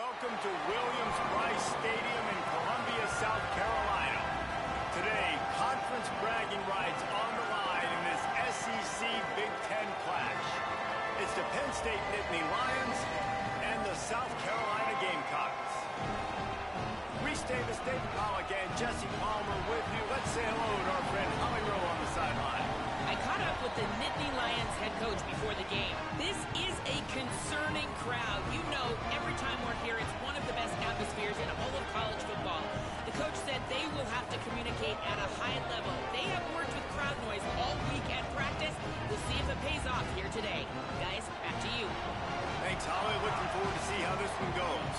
welcome to Williams-Brice Stadium in Columbia, South Carolina. Today, conference bragging rights on the line in this SEC Big Ten clash. It's the Penn State Nittany Lions and the South Carolina Gamecocks. Reese Davis, David Pollack, and Jesse Palmer with you. Let's say hello to our friend Holly Rowe on the sideline. I caught up with the Nittany Lions head coach before the game. This is a concerning crowd. You know, every time we're here, it's one of the best atmospheres in all of college football. The coach said they will have to communicate at a high level. They have worked with crowd noise all week at practice. We'll see if it pays off here today. Guys, back to you. Thanks, Holly. Looking forward to see how this one goes.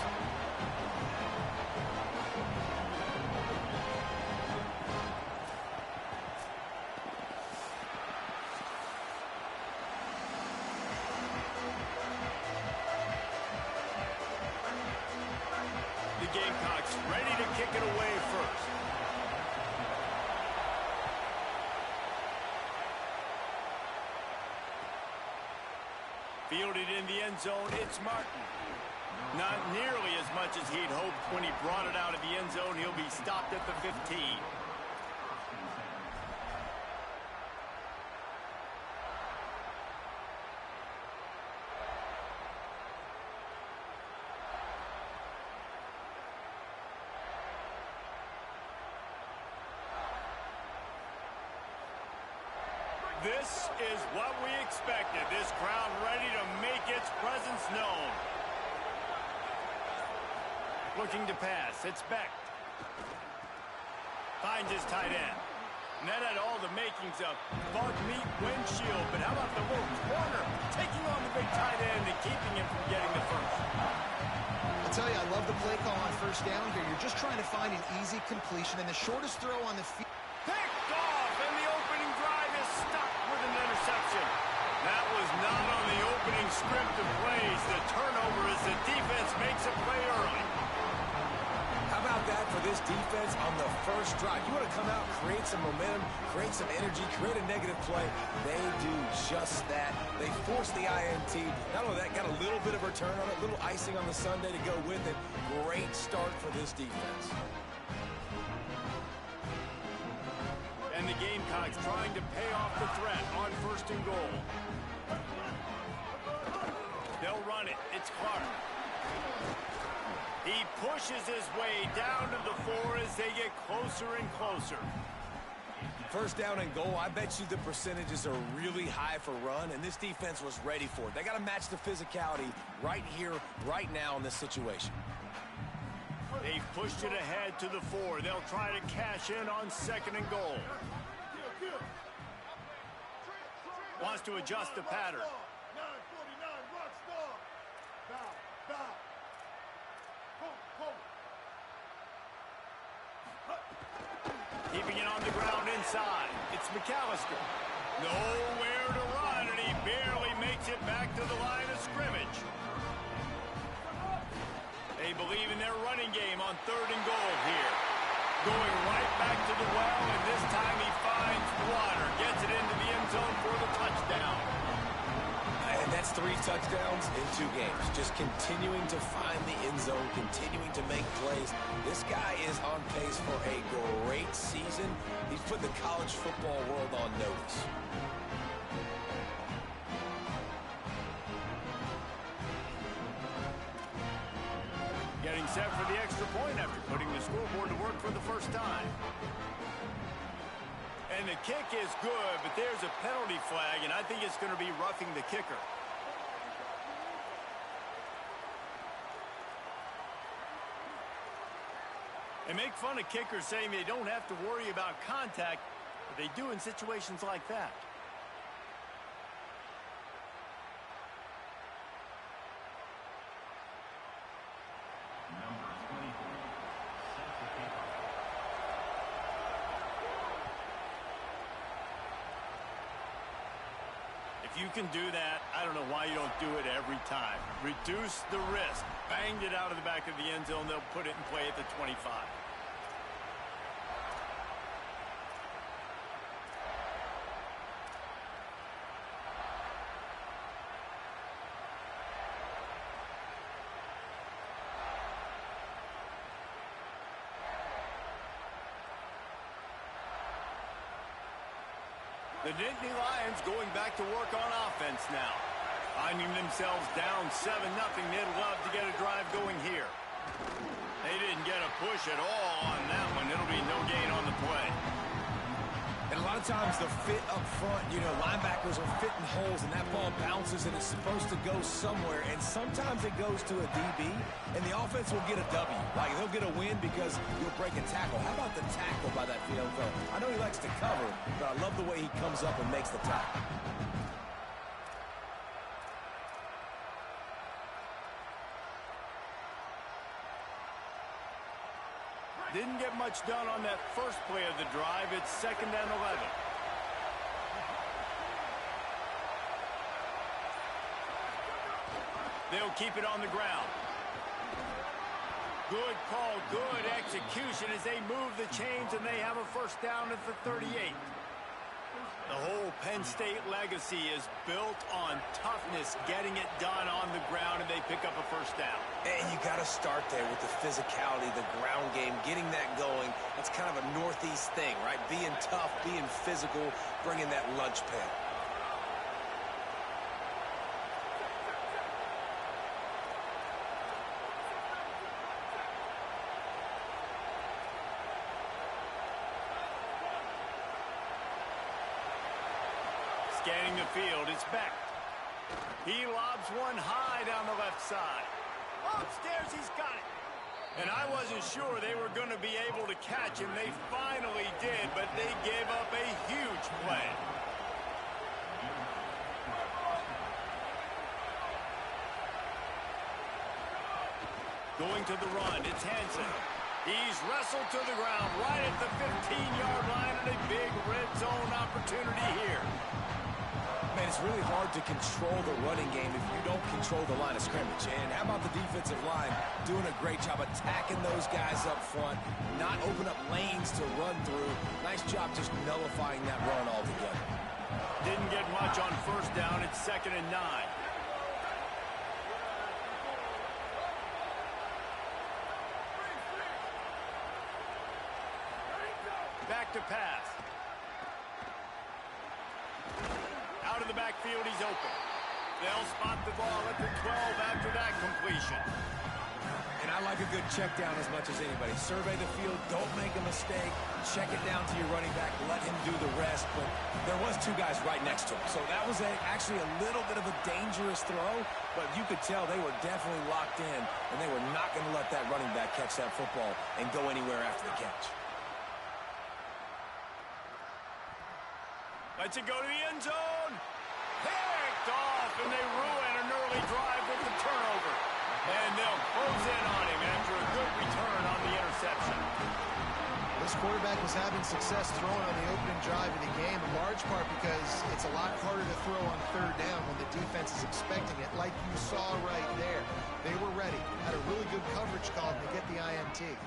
Gamecocks ready to kick it away first. Fielded in the end zone, it's Martin. Not nearly as much as he'd hoped when he brought it out of the end zone. He'll be stopped at the 15. This is what we expected. This crowd ready to make its presence known. Looking to pass. It's Beck. Finds his tight end. And that had all the makings of bug meat windshield. But how about the little corner taking on the big tight end and keeping him from getting the first? I'll tell you, I love the play call on first down here. You're just trying to find an easy completion and the shortest throw on the field. Picked off, and the opening drive is stuck with an interception. That was not on the opening script of plays. The turnover as the defense makes a play early. How about that for this defense on the first drive? You want to come out, create some momentum, create some energy, create a negative play. They do just that. They force the INT. Not only that, got a little bit of return on it, a little icing on the sundae to go with it. Great start for this defense. And the Gamecocks trying to pay off the threat on first and goal. They'll run it. It's Clark. He pushes his way down to the 4 as they get closer and closer. First down and goal, I bet you the percentages are really high for run, and this defense was ready for it. They got to match the physicality right here, right now in this situation. They've pushed it ahead to the 4. They'll try to cash in on second and goal. Wants to adjust the pattern. Keeping it on the ground inside. It's McAllister. Nowhere to run, and he barely makes it back to the line of scrimmage. They believe in their running game on third and goal here. Going right back to the well, and this time he finds water. Gets it into the end zone for the touchdown. And that's 3 touchdowns in 2 games. Just continuing to find the end zone, continuing to make plays. This guy is on pace for a great season. He's put the college football world on notice. Getting set for the extra point after putting the scoreboard to work for the first time. And the kick is good, but there's a penalty flag, and I think it's going to be roughing the kicker. They make fun of kickers saying they don't have to worry about contact, but they do in situations like that. If you can do that, I don't know why you don't do it every time. Reduce the risk. Banged it out of the back of the end zone. They'll put it in play at the 25. The Nittany Lions going back to work on offense now. Finding themselves down 7-0, they'd love to get a drive going here. They didn't get a push at all on that one. It'll be no gain on the play. And a lot of times the fit up front, you know, linebackers are fitting holes, and that ball bounces, and it's supposed to go somewhere. And sometimes it goes to a DB, and the offense will get a W. Like, they'll get a win because you'll break a tackle. How about the tackle by that field goal? I know he likes to cover, but I love the way he comes up and makes the tackle. Didn't get much done on that first play of the drive. It's 2nd and 11. They'll keep it on the ground. Good call, good execution as they move the chains, and they have a first down at the 38. The whole Penn State legacy is built on toughness, getting it done on the ground, and they pick up a first down. And you got to start there with the physicality, the ground game, getting that going. That's kind of a Northeast thing, right? Being tough, being physical, bringing that lunch pail. Scanning the field, it's Beck. He lobs one high down the left side. Upstairs, he's got it. And I wasn't sure they were going to be able to catch him. They finally did, but they gave up a huge play. Going to the run, it's Hansen. He's wrestled to the ground right at the 15-yard line, and a big red zone opportunity here. Man, it's really hard to control the running game if you don't control the line of scrimmage. And how about the defensive line doing a great job attacking those guys up front, not open up lanes to run through. Nice job just nullifying that run altogether. Didn't get much on first down. It's 2nd and 9. Back to pass. Out of the backfield, he's open. They'll spot the ball at the 12 after that completion. And I like a good check down as much as anybody. Survey the field, don't make a mistake, check it down to your running back, let him do the rest. But there was two guys right next to him. So that was actually a little bit of a dangerous throw, but you could tell they were definitely locked in, and they were not going to let that running back catch that football and go anywhere after the catch. Let's it go to the end zone. Picked off, and they ruin an early drive with the turnover. And they'll close in on him after a good return on the interception. This quarterback was having success throwing on the opening drive of the game, in large part because it's a lot harder to throw on third down when the defense is expecting it, like you saw right there. They were ready, had a really good coverage call to get the INT.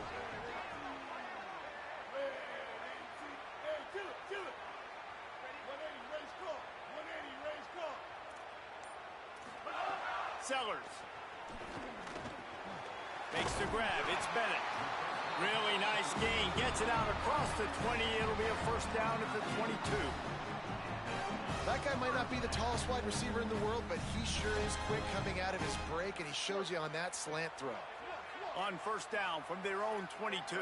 Sellers makes the grab. It's Bennett. Really nice gain. Gets it out across the 20. It'll be a first down at the 22. That guy might not be the tallest wide receiver in the world, but he sure is quick coming out of his break, and he shows you on that slant throw. On first down from their own 22.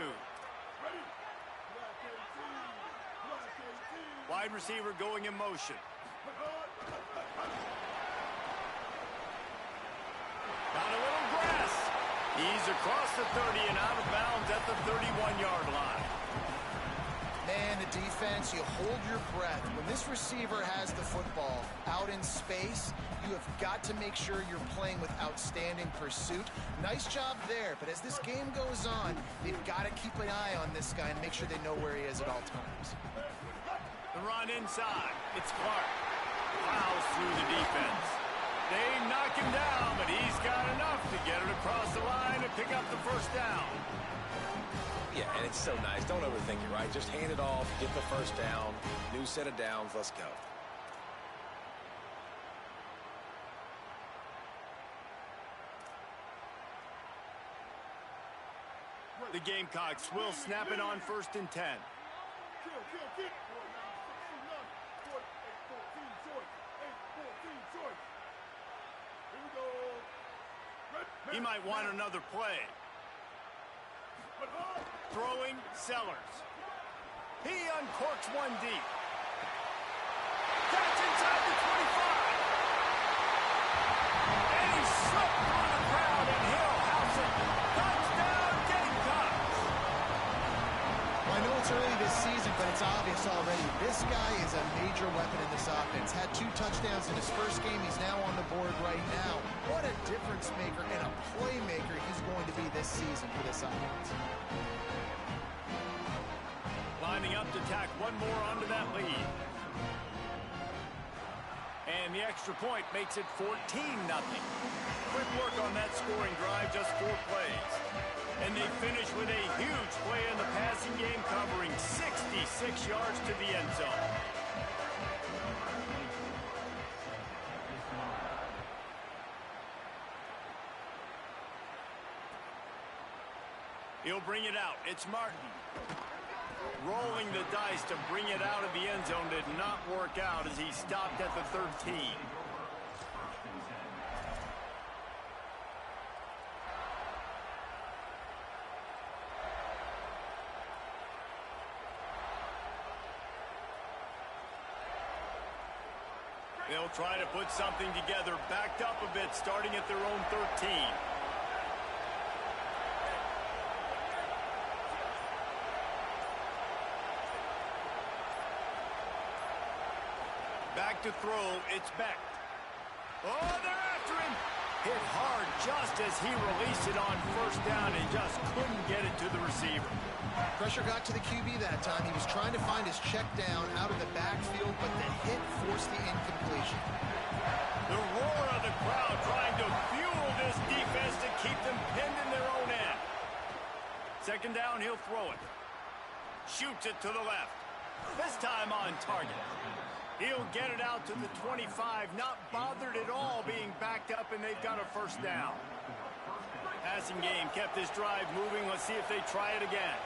Wide receiver going in motion. Got a little grass. He's across the 30 and out of bounds at the 31-yard line. Man, the defense, you hold your breath. When this receiver has the football out in space, you have got to make sure you're playing with outstanding pursuit. Nice job there, but as this game goes on, they've got to keep an eye on this guy and make sure they know where he is at all times. The run inside. It's Clark. Fouls through the defense. They knock him down, but he's got enough to get it across the line and pick up the first down. Yeah, and it's so nice. Don't overthink it, right? Just hand it off, get the first down, new set of downs, let's go. The Gamecocks will snap it on 1st and 10. He might want another play. Throwing Sellers. He uncorks one deep. Catch inside the 25. And he slipped through the crowd, and he'll house it. Touchdown, Gamecocks. Well, I know it's early this season, but it's obvious already. This guy is a major weapon in this offense. Had 2 touchdowns in his first game. He's now on the board right now. What a difference maker and a playmaker he's going to be this season for this offense. Lining up to tack one more onto that lead. And the extra point makes it 14-0. Quick work on that scoring drive, just 4 plays. And they finish with a huge play in the passing game, covering 66 yards to the end zone. He'll bring it out. It's Martin. Rolling the dice to bring it out of the end zone did not work out as he stopped at the 13. They'll try to put something together, backed up a bit, starting at their own 13. Back to throw, it's Beck. Oh, they're after him! Hit hard just as he released it on first down and just couldn't get it to the receiver. Pressure got to the QB that time. He was trying to find his check down out of the backfield, but the hit forced the incompletion. The roar of the crowd trying to fuel this defense to keep them pinned in their own end. Second down, he'll throw it. Shoots it to the left. This time on target. He'll get it out to the 25, not bothered at all being backed up, and they've got a first down. Passing game kept this drive moving. Let's see if they try it again.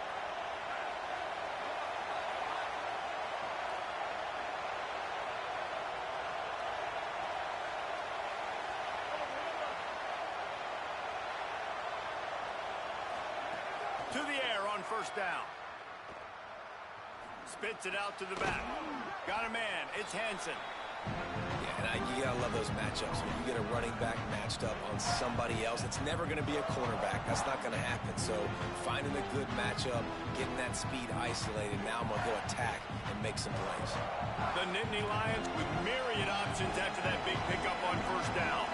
To the air on first down. Spits it out to the back. Got a man. It's Hansen. Yeah, and you gotta love those matchups. When you get a running back matched up on somebody else, it's never going to be a cornerback. That's not going to happen. So finding a good matchup, getting that speed isolated, now I'm going to go attack and make some plays. The Nittany Lions with myriad options after that big pickup on first down.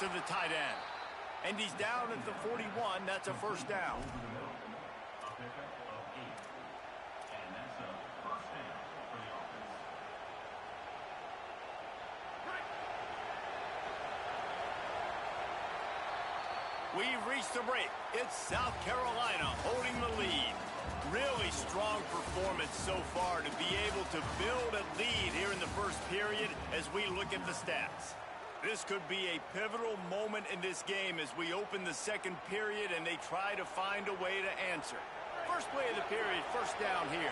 To the tight end. And he's down at the 41. That's a first down. We've reached the break. It's South Carolina holding the lead. Really strong performance so far to be able to build a lead here in the first period as we look at the stats. This could be a pivotal moment in this game as we open the second period and they try to find a way to answer. First play of the period, first down here.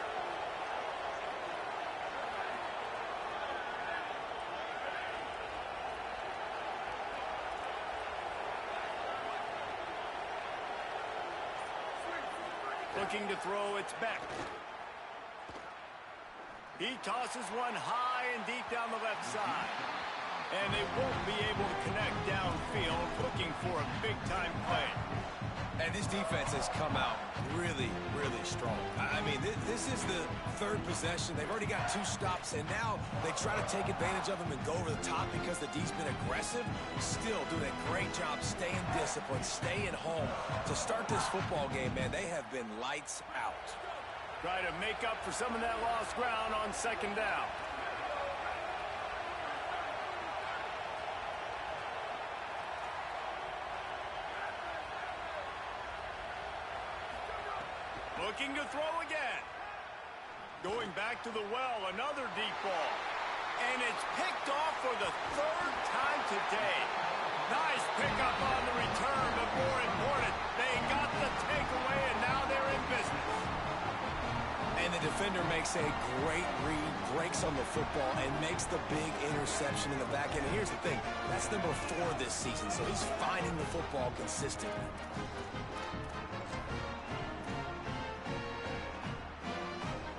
Looking to throw, it's Beck. He tosses one high and deep down the left side. And they won't be able to connect downfield, looking for a big-time play. And this defense has come out really, really strong. I mean, this is the third possession. They've already got 2 stops, and now they try to take advantage of them and go over the top because the D's been aggressive. Still doing a great job staying disciplined, staying home. To start this football game, man, they have been lights out. Try to make up for some of that lost ground on second down. Looking to throw again. Going back to the well, another deep ball. And it's picked off for the 3rd time today. Nice pickup on the return, but more important, they got the takeaway And the defender makes a great read, breaks on the football, and makes the big interception in the back end. And here's the thing, that's number 4 this season, so he's finding the football consistently.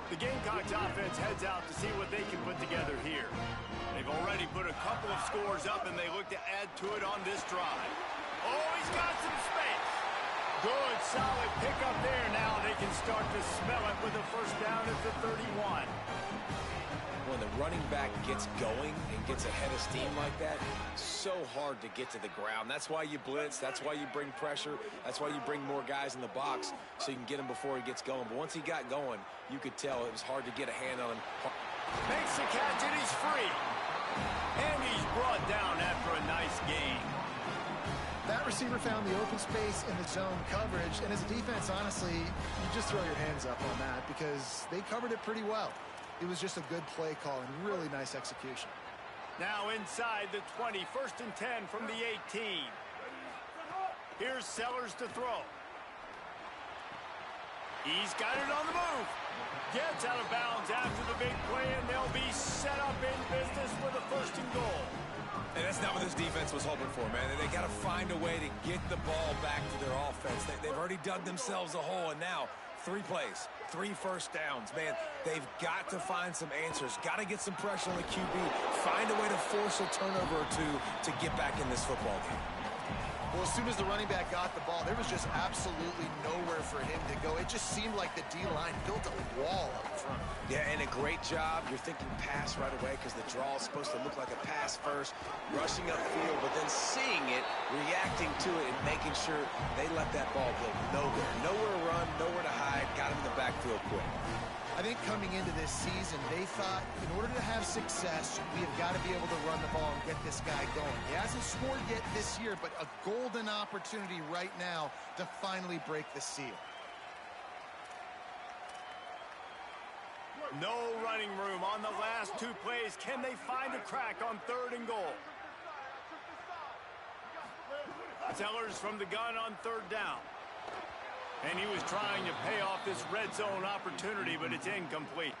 The Gamecocks offense heads out to see what they can put together here. They've already put a couple of scores up, and they look to add to it on this drive. Oh, he's got some space. Good, solid pickup there. Now they can start to smell it with a first down at the 31. When the running back gets going and gets ahead of steam like that, so hard to get to the ground. That's why you blitz. That's why you bring pressure. That's why you bring more guys in the box so you can get him before he gets going. But once he got going, you could tell it was hard to get a hand on him. Makes the catch, and he's free. And he's brought down after a nice gain. That receiver found the open space in the zone coverage, and as a defense, honestly, you just throw your hands up on that because they covered it pretty well. It was just a good play call and really nice execution. Now inside the 20, 1st and 10 from the 18. Here's Sellers to throw. He's got it on the move. Gets out of bounds after the big play, and they'll be set up in business with a 1st and goal. And that's not what this defense was hoping for, man. They got to find a way to get the ball back to their offense. They've already dug themselves a hole, and now 3 plays, 3 first downs. Man, they've got to find some answers. Got to get some pressure on the QB. Find a way to force a turnover or 2 to get back in this football game. Well, as soon as the running back got the ball, there was just absolutely nowhere for him to go. It just seemed like the D-line built a wall up front. Yeah, and a great job. You're thinking pass right away because the draw is supposed to look like a pass first, rushing upfield, but then seeing it, reacting to it, and making sure they let that ball go nowhere. Nowhere to run, nowhere to hide, got him in the backfield quick. I think coming into this season, they thought in order to have success, we have got to be able to run the ball and get this guy going. He hasn't scored yet this year, but a golden opportunity right now to finally break the seal. No running room on the last 2 plays. Can they find a crack on 3rd and goal? Sellers from the gun on 3rd down. And he was trying to pay off this red zone opportunity, but it's incomplete.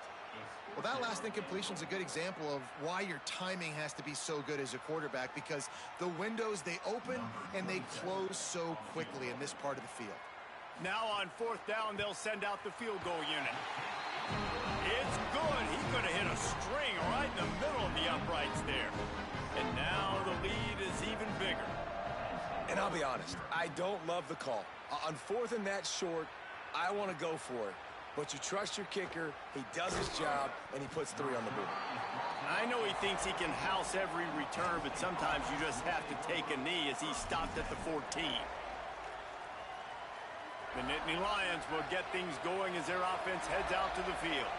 Well, that last incompletion is a good example of why your timing has to be so good as a quarterback, because the windows, they open and they close so quickly in this part of the field. Now on 4th down, they'll send out the field goal unit. It's good. He could have hit a string right in the middle of the uprights there. And now the lead is even bigger. And I'll be honest, I don't love the call. On 4th and that short, I want to go for it. But you trust your kicker, he does his job, and he puts 3 on the board. I know he thinks he can house every return, but sometimes you just have to take a knee as he stopped at the 14. The Nittany Lions will get things going as their offense heads out to the field.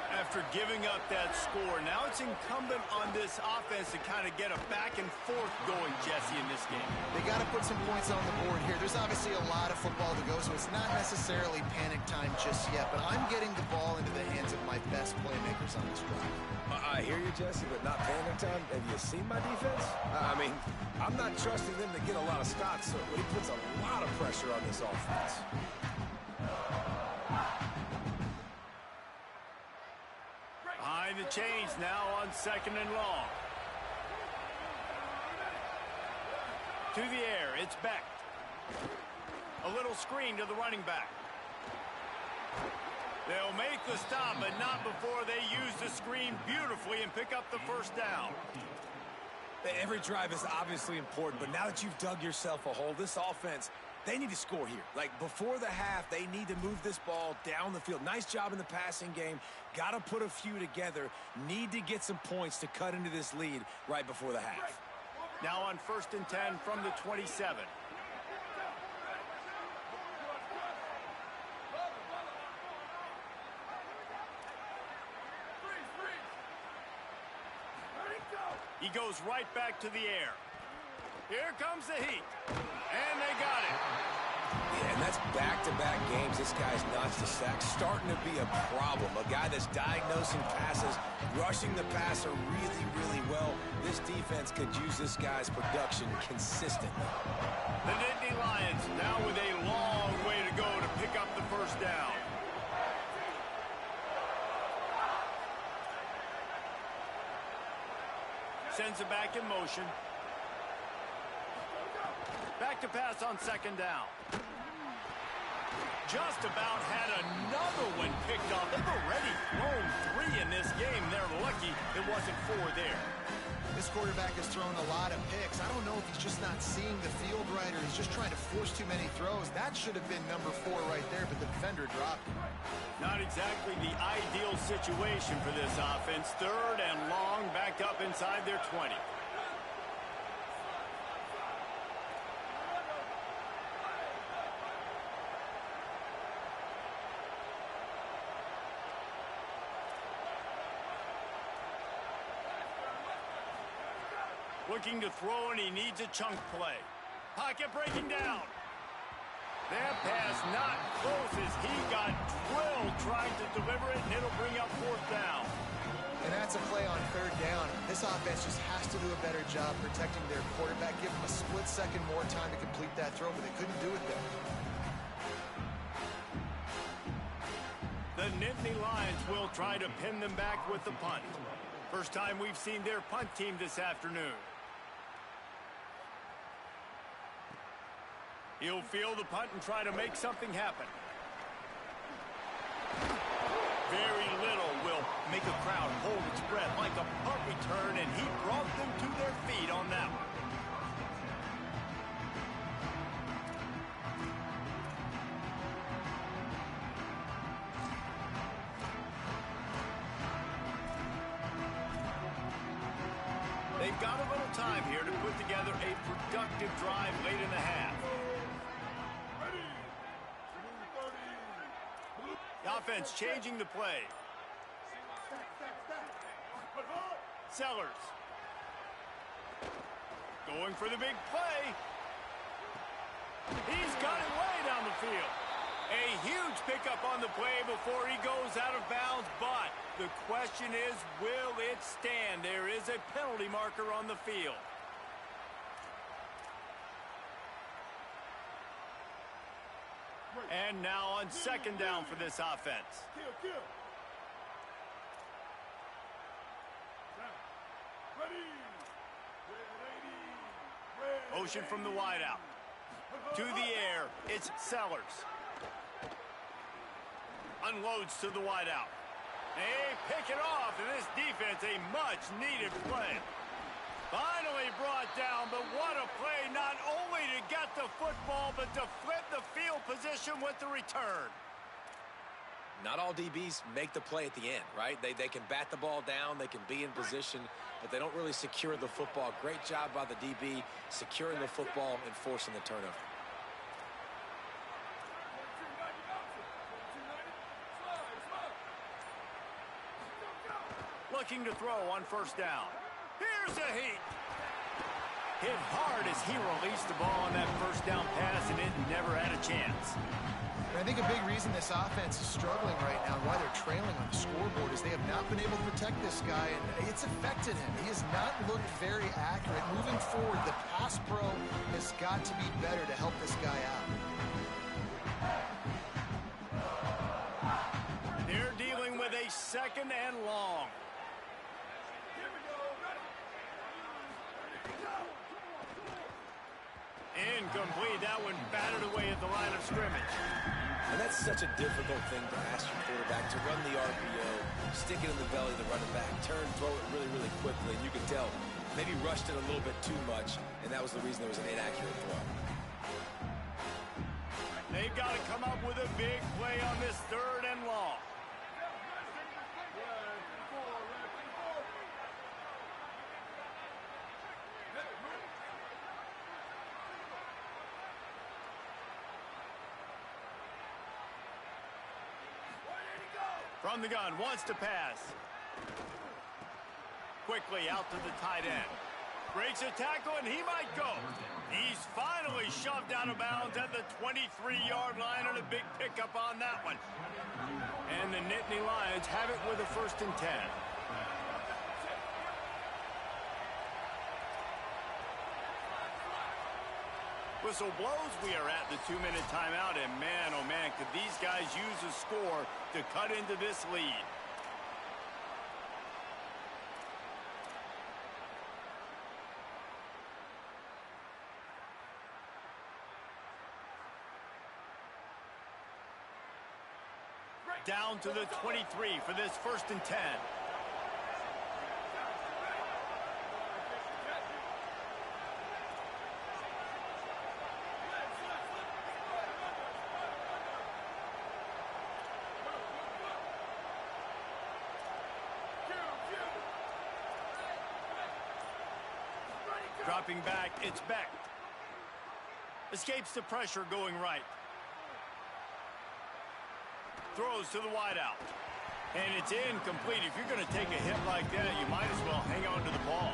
After giving up that score, now it's incumbent on this offense to kind of get a back and forth going, Jesse, in this game. They got to put some points on the board here. There's obviously a lot of football to go, so it's not necessarily panic time just yet, but I'm getting the ball into the hands of my best playmakers on this drive. I hear you, Jesse, but not panic time. Have you seen my defense? I mean, I'm not trusting them to get a lot of stops, so he puts a lot of pressure on this offense. Behind the chains now on 2nd and long. To the air, it's Beck. A little screen to the running back. They'll make the stop, but not before they use the screen beautifully and pick up the 1st down. Every drive is obviously important, but now that you've dug yourself a hole, this offense, they need to score here. Like, before the half, they need to move this ball down the field. Nice job in the passing game. Got to put a few together. Need to get some points to cut into this lead right before the half. Now on 1st and 10 from the 27. He goes right back to the air. Here comes the heat. And they got it. Yeah, and that's back-to-back games. This guy's notched a sack. Starting to be a problem. A guy that's diagnosing passes, rushing the passer really, really well. This defense could use this guy's production consistently. The Nittany Lions now with a long way to go to pick up the 1st down. sends it back in motion. Back to pass on second down. Just about had another one picked off. They've already thrown 3 in this game. They're lucky it wasn't 4 there. This quarterback has thrown a lot of picks. I don't know if he's just not seeing the field right or he's just trying to force too many throws. That should have been number 4 right there, but the defender dropped it. Not exactly the ideal situation for this offense. 3rd and long, backed up inside their 20. Looking to throw, and he needs a chunk play. Pocket breaking down. That pass not close as he got drilled trying to deliver it, and it'll bring up 4th down. And that's a play on 3rd down. This offense just has to do a better job protecting their quarterback. Give them a split second more time to complete that throw, but they couldn't do it there. The Nittany Lions will try to pin them back with the punt. First time we've seen their punt team this afternoon. He'll field the punt and try to make something happen. Very little will make a crowd hold its breath like a punt return, and he brought them to their feet on that one. They've got a little time here to put together a productive drive late in the half. The offense changing the play. Sellers. Going for the big play. He's got it way down the field. A huge pickup on the play before he goes out of bounds, but the question is, will it stand? There is a penalty marker on the field. And now on second down for this offense. Motion from the wideout. To the air, it's Sellers. Unloads to the wideout. They pick it off, and this defense, a much-needed play. Finally brought down, but what a play, not only to get the football, but to flip the field position with the return. Not all DBs make the play at the end, right? They can bat the ball down, they can be in position, but they don't really secure the football. Great job by the DB securing the football and forcing the turnover. Looking to throw on first down. Here's a heat. Hit hard as he released the ball on that first down pass, and it never had a chance. And I think a big reason this offense is struggling right now, why they're trailing on the scoreboard, is they have not been able to protect this guy, and it's affected him. He has not looked very accurate. Moving forward, the pass pro has got to be better to help this guy out. They're dealing with a second and long. Incomplete. That one battered away at the line of scrimmage. And that's such a difficult thing to ask your quarterback, to run the RPO, stick it in the belly of the running back, turn, throw it really, really quickly. And you could tell maybe rushed it a little bit too much, and that was the reason there was an inaccurate throw. They've got to come up with a big play on this third and long. From the gun, wants to pass. Quickly out to the tight end. Breaks a tackle, and he might go. He's finally shoved out of bounds at the 23-yard line, and a big pickup on that one. And the Nittany Lions have it with a 1st and 10. Whistle blows. We are at the 2-minute timeout, and man, oh man, could these guys use a score to cut into this lead. Down to the 23 for this 1st and 10. Dropping back, it's Beck. Escapes the pressure going right. Throws to the wideout. And it's incomplete. If you're going to take a hit like that, you might as well hang on to the ball.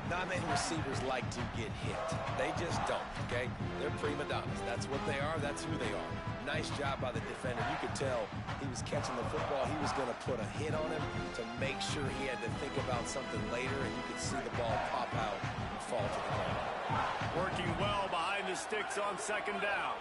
Not many receivers like to get hit. They just don't, okay? They're prima donnas. That's what they are. That's who they are. Nice job by the defender. You could tell he was catching the football. He was going to put a hit on him to make sure he had to think about something later, and you could see the ball pop out and fall to the ground. Working well behind the sticks on 2nd down.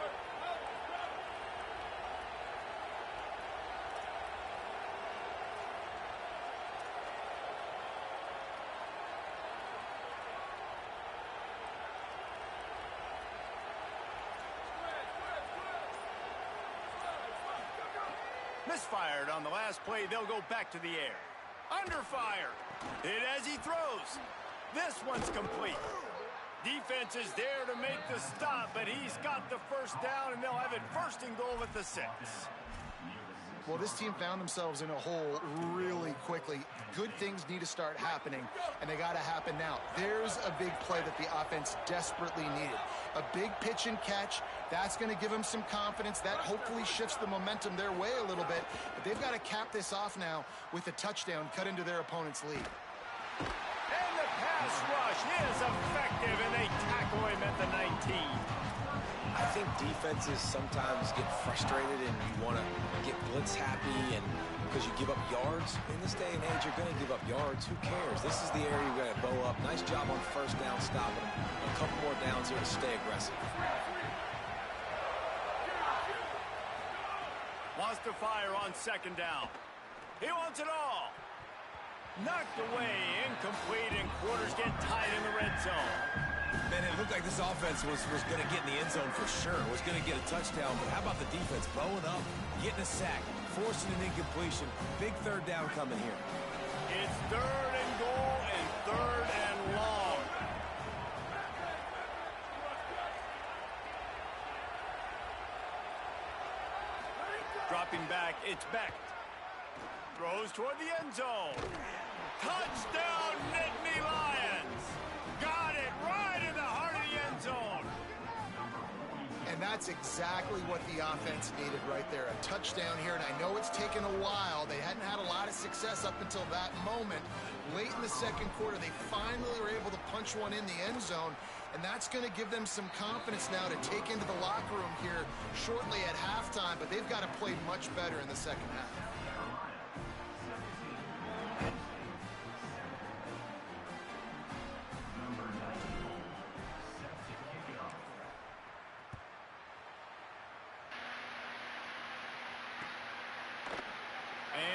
Misfired on the last play. They'll go back to the air. Under fire. Hit as he throws. This one's complete. Defense is there to make the stop, but he's got the 1st down, and they'll have it 1st and goal at the 6. Well, this team found themselves in a hole really quickly. Good things need to start happening, and they got to happen now. There's a big play that the offense desperately needed. A big pitch and catch. That's going to give them some confidence. That hopefully shifts the momentum their way a little bit. But they've got to cap this off now with a touchdown cut into their opponent's lead. And the pass rush is effective, and they tackle him at the 19. I think defenses sometimes get frustrated and you want to get blitz happy and because you give up yards. In this day and age, you're going to give up yards. Who cares? This is the area you're going to bow up. Nice job on 1st down stopping them. A couple more downs here to stay aggressive. Wants to fire on 2nd down. He wants it all. Knocked away, incomplete, and quarters get tight in the red zone. Man, it looked like this offense was going to get in the end zone for sure. Was going to get a touchdown, but how about the defense bowing up, getting a sack, forcing an incompletion. Big 3rd down coming here. It's 3rd and goal and 3rd and long. Dropping back, it's Beck. Throws toward the end zone. Touchdown, Nittany Lions. Got it right in the heart of the end zone. And that's exactly what the offense needed right there. A touchdown here, and I know it's taken a while. They hadn't had a lot of success up until that moment. Late in the 2nd quarter, they finally were able to punch one in the end zone, and that's going to give them some confidence now to take into the locker room here shortly at halftime, but they've got to play much better in the 2nd half.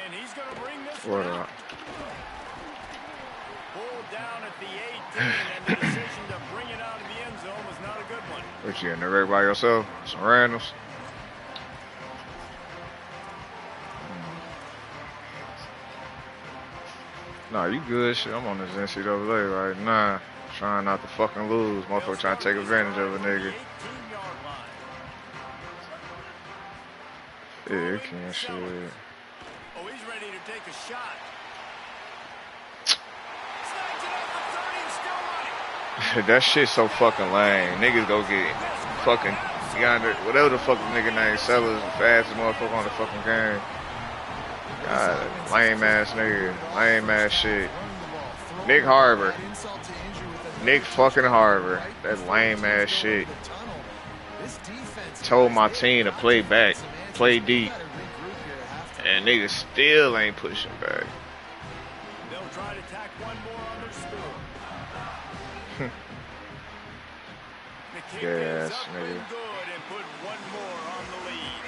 And he's going to bring this What one up? up. Pulled down at the 18, and the decision to bring it out of the end zone was not a good one. What, you in the wreck by yourself? Some randoms? Nah, you good shit. I'm on this NCAA right now. Trying not to fucking lose. Motherfucker trying to take advantage of a nigga. Yeah, it can't shit. Oh, he's ready to take a shot. Snipes it up for 30 and still running. That shit so fucking lame. Niggas go get fucking yonder, whatever the fuck the nigga name, Sellers, the fastest motherfucker on the fucking game. God, lame ass nigga, lame ass shit. Nick Harbour. Nick fucking Harbour. That lame ass shit. Told my team to play back, play deep. And niggas still ain't pushing back. They'll try to tack one more on their score. The kick is up and good and put one more on the lead.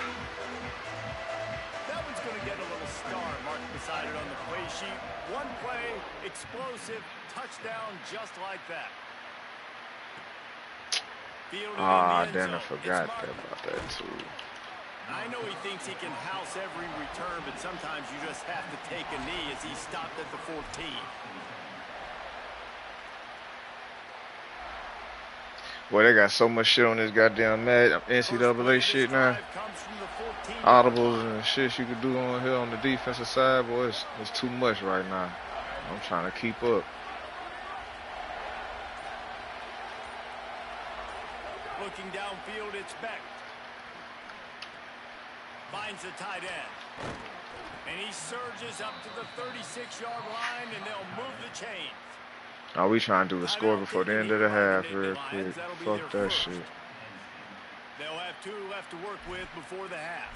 That one's going to get a little star marked beside it on the play sheet. One play, explosive, touchdown just like that. Ah, then I forgot about that too. I know he thinks he can house every return, but sometimes you just have to take a knee as he stopped at the 14. Boy, they got so much shit on this goddamn NCAA shit now. Audibles and shit you could do on here on the defensive side, boy, it's too much right now. I'm trying to keep up. Looking downfield, it's Beck. Finds the tight end. And he surges up to the 36-yard line, and they'll move the chains. Now we trying to do the score before the end of the half real quick. Fuck that shit. They'll have 2 left to work with before the half.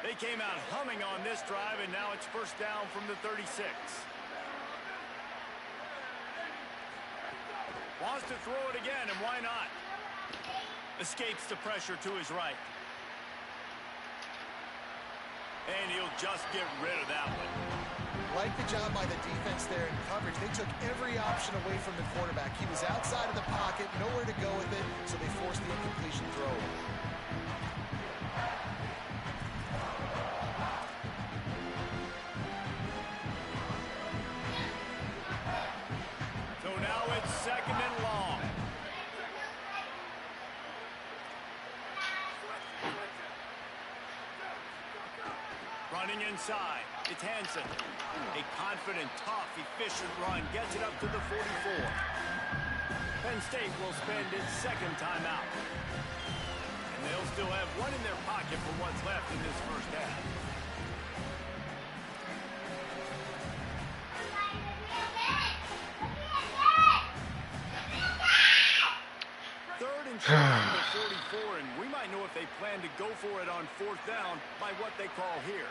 They came out humming on this drive, and now it's first down from the 36. Wants to throw it again, and why not? Escapes the pressure to his right. And he'll just get rid of that one. Like the job by the defense there in coverage. They took every option away from the quarterback. He was outside of the pocket, nowhere to go with it, so they forced the incompletion throw. So now it's second and long. Running inside, it's Hansen. A confident, tough, efficient run gets it up to the 44. Penn State will spend its second timeout. And they'll still have one in their pocket for what's left in this first half. Third and short from the 44, and we might know if they plan to go for it on fourth down by what they call here.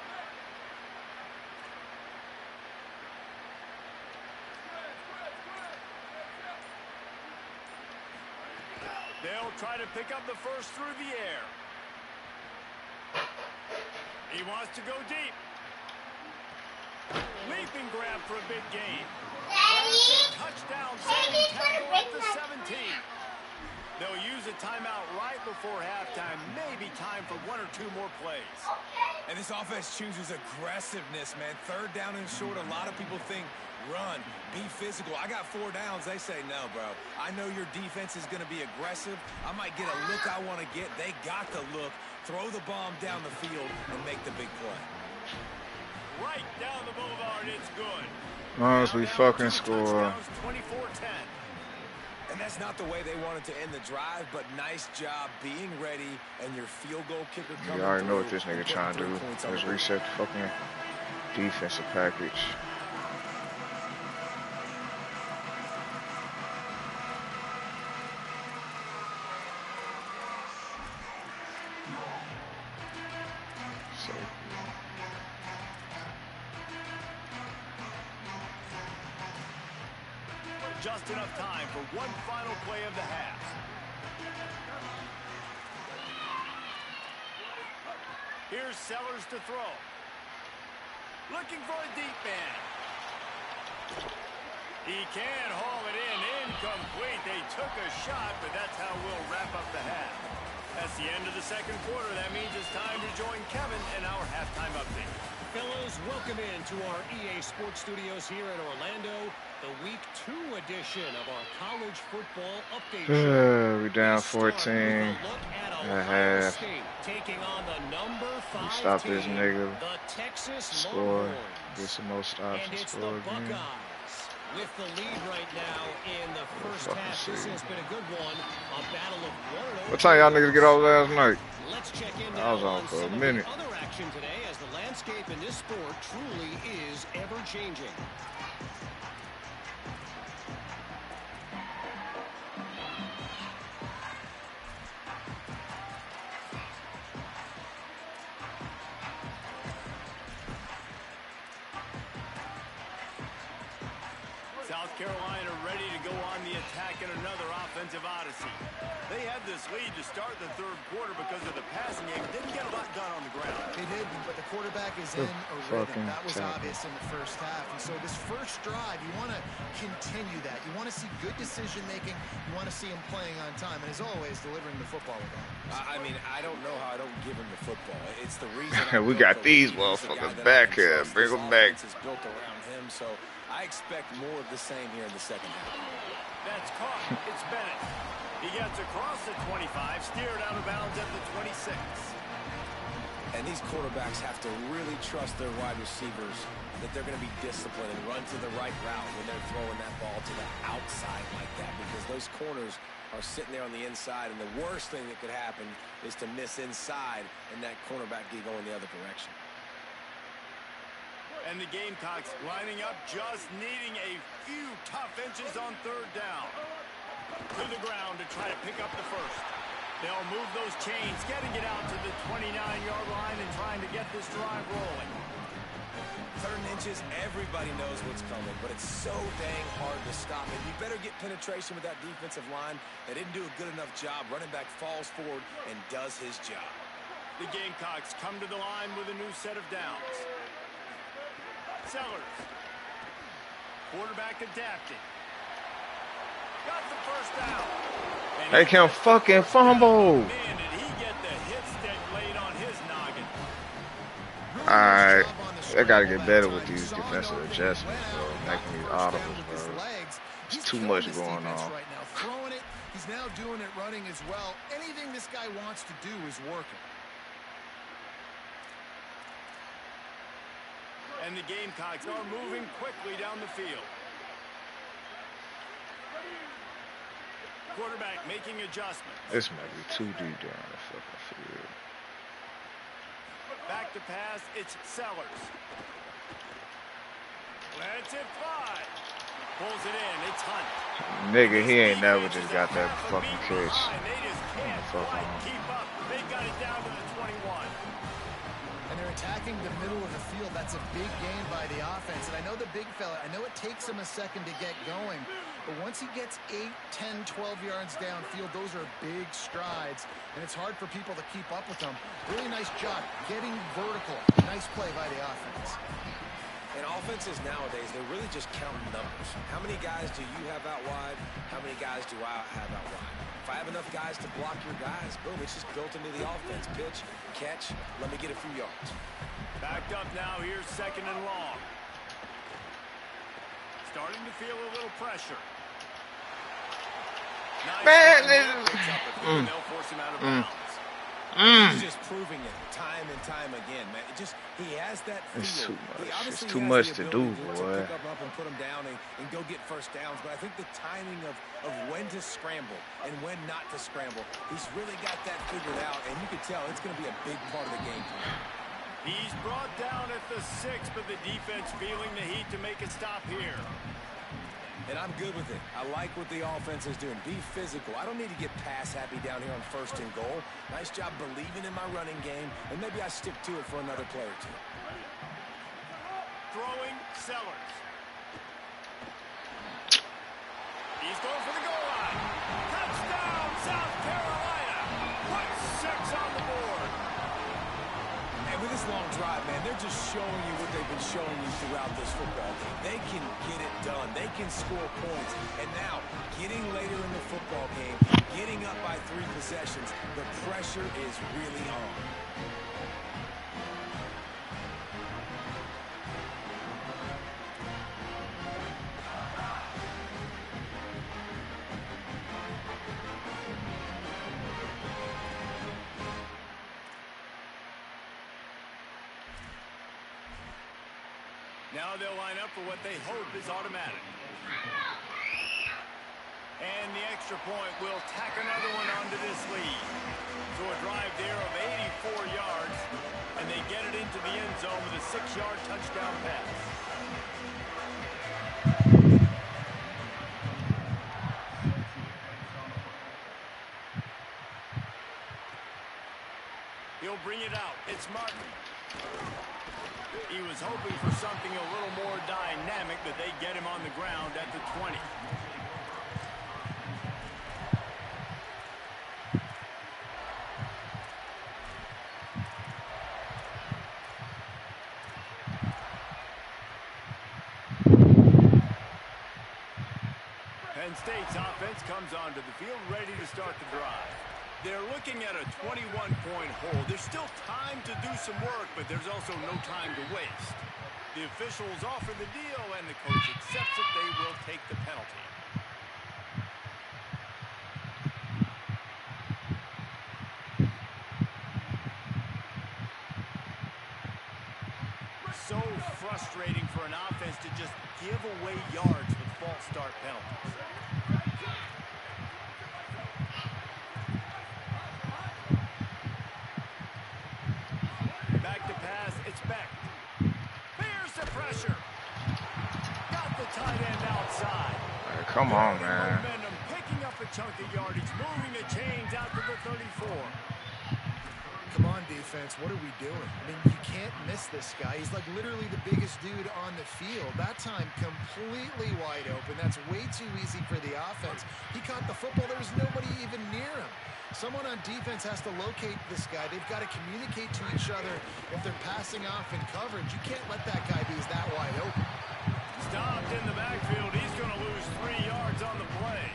They'll try to pick up the first through the air. He wants to go deep. Leaping grab for a big gain. Touchdown, saving tackle at the 17. They'll use a timeout right before halftime. Maybe time for 1 or 2 more plays. And this offense chooses aggressiveness, man. Third down and short, a lot of people think run, be physical. I got 4 downs. They say, no, bro. I know your defense is going to be aggressive. I might get a look I want to get. They got the look. Throw the bomb down the field and make the big play. Right down the boulevard, it's good. As long as we fucking score. 24-10. And that's not the way they wanted to end the drive, but nice job being ready and your field goal kicker coming. You already know what this nigga trying to do. Just reset the fucking defensive package. So Just enough time for one final play of the half. Here's Sellers to throw. Looking for a deep man. He can haul it in. Incomplete. They took a shot, but that's how we'll wrap up the half. That's the end of the second quarter. That means it's time to join Kevin in our halftime update. Fellows, welcome into our EA Sports Studios here in Orlando, the Week 2 edition of our college football update show. we down 14 at half. Taking on the number 5 We stop this team, nigga. the Texas Score. Longhorns. Get some more stops And and it's score the again. Buckeyes with the lead right now in the first fucking half. This see. has been a good one, a battle of 1-0. What time y'all niggas get off last night? Let's check in I was now on on for a some of minute. the other action today, as the landscape in this sport truly is ever-changing. South Carolina ready to go on the attack in another offensive odyssey. They had this lead to start the third quarter because of the passing game. Didn't get a lot done on the ground. They did, but the quarterback is in a rhythm. That was obvious in the first half. And so this first drive, you want to continue that. You want to see good decision-making. You want to see him playing on time. And as always, delivering the football with that. I mean, I don't know how I don't give him the football. It's the reason we got these motherfuckers back here. Bring them back. Is built around him, so I expect more of the same here in the second half. That's caught. It's Bennett. He gets across the 25, steered out of bounds at the 26. And these quarterbacks have to really trust their wide receivers that they're going to be disciplined and run to the right route when they're throwing that ball to the outside like that, because those corners are sitting there on the inside, and the worst thing that could happen is to miss inside and that cornerback get going the other direction. And the Gamecocks lining up, just needing a few tough inches on third down. To the ground to try to pick up the first. They'll move those chains, getting it out to the 29-yard line and trying to get this drive rolling. 3rd and inches, everybody knows what's coming, but it's so dang hard to stop. And you better get penetration with that defensive line. They didn't do a good enough job. Running back falls forward and does his job. The Gamecocks come to the line with a new set of downs. Sellers. Quarterback adapting. Got the first down. They can fucking fumble. Man, did he get the hit stick laid on his noggin. Alright. I gotta get better with these defensive adjustments, bro. Making these audibles, bro. There's too much going on. Right now. Throwing it, he's now doing it running as well. Anything this guy wants to do is working. And the Gamecocks are moving quickly down the field. Quarterback making adjustments. This might be too deep down the fucking field. Back to pass, it's Sellers. Lets it fly. Pulls it in, it's Hunt. Nigga, he ain't never just got that fucking catch. They just can't quite keep up. They got it down to the 21. And they're attacking the middle of the field. That's a big gain by the offense. And I know the big fella, I know it takes him a second to get going. But once he gets 8, 10, 12 yards downfield, those are big strides. And it's hard for people to keep up with them. Really nice job getting vertical. Nice play by the offense. And offenses nowadays, they're really just counting numbers. How many guys do you have out wide? How many guys do I have out wide? If I have enough guys to block your guys, boom, it's just built into the offense. Pitch, catch, let me get a few yards. Backed up now, here's 2nd and long. Starting to feel a little pressure. Nice. Man, They'll force him out of bounds. He's just proving it time and time again, man. He has that feel. It's too much to do, boy. Pick up and put him down and go get first downs. But I think the timing of when to scramble and when not to scramble, he's really got that figured out. And you can tell it's going to be a big part of the game plan. He's brought down at the 6, but the defense feeling the heat to make a stop here. And I'm good with it. I like what the offense is doing. Be physical. I don't need to get pass happy down here on 1st and goal. Nice job believing in my running game, and maybe I stick to it for another play or two. Throwing Sellers. He's going for the goal line. Touchdown, South Carolina. Put 6 on the board. And with this long drive, man, they're just showing you what they've been showing you throughout this football game. They can get it done. They can score points. And now, getting later in the football game, getting up by 3 possessions, the pressure is really on. Now they'll line up for what they hope is automatic. And the extra point will tack another one onto this lead. So a drive there of 84 yards, and they get it into the end zone with a 6-yard touchdown pass. He'll bring it out. It's Martin. He was hoping for something a little more dynamic, but they get him on the ground at the 20. Penn State's offense comes onto the field ready to start the drive. They're looking at a 21-point hole. There's still time to do some work, but there's also no time to waste. The officials offer the deal, and the coach accepts it. They will take the penalty. So frustrating for an offense to just give away yards with false start penalties. Back to pass, it's Beck. Here's the pressure. Got the tight end outside. Right, come on, man. Momentum, picking up a chunk of yardage, moving the chains out to the 34. Come on, defense. What are we doing? I mean, you can't miss this guy. He's like literally the biggest dude on the field. That time, completely wide open. That's way too easy for the offense. He caught the football. There was nobody even near him. Someone on defense has to locate this guy. They've got to communicate to each other if they're passing off in coverage. You can't let that guy be that wide open. Stopped in the backfield. He's going to lose 3 yards on the play.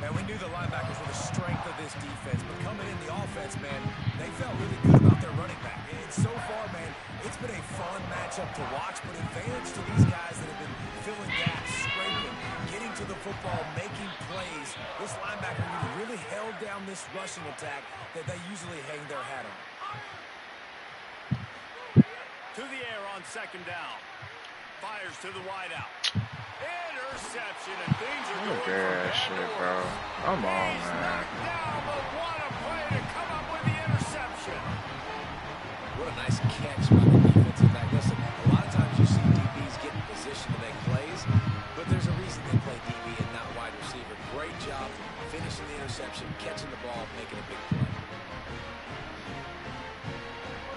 Man, we knew the linebackers were the strength of this defense, but coming in the offense, man, they felt really good about their running back. And so far, man, it's been a fun matchup to watch, but advantage to these guys that have been filling gaps, scraping, getting to the football, making plays. This linebacker really held down this rushing attack that they usually hang their hat on. To the air on second down. Fires to the wideout. Interception, and things are going Yeah, shit, bro. Come on, He's man. knocked down, but what a play to come up with the interception. What a nice catch by the defensive back. Listen, a lot of times you see DBs get in position to make plays, but there's a reason they play DB and not wide receiver. Great job finishing the interception, catching the ball, making a big play.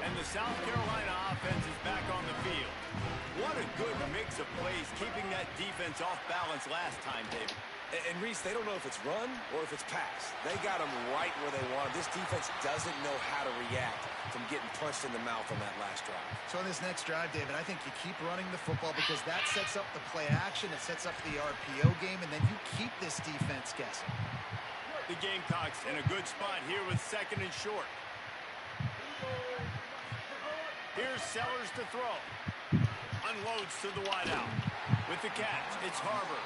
And the South Carolina offense is back on the field. What a good mix of plays, keeping that defense off balance last time, David. And Reese, they don't know if it's run or if it's pass. They got them right where they want them. This defense doesn't know how to react from getting punched in the mouth on that last drive. So on this next drive, David, I think you keep running the football because that sets up the play action. It sets up the RPO game, and then you keep this defense guessing. The Gamecocks in a good spot here with second and short. Here's Sellers to throw. Unloads to the wideout. With the catch, it's Harbor.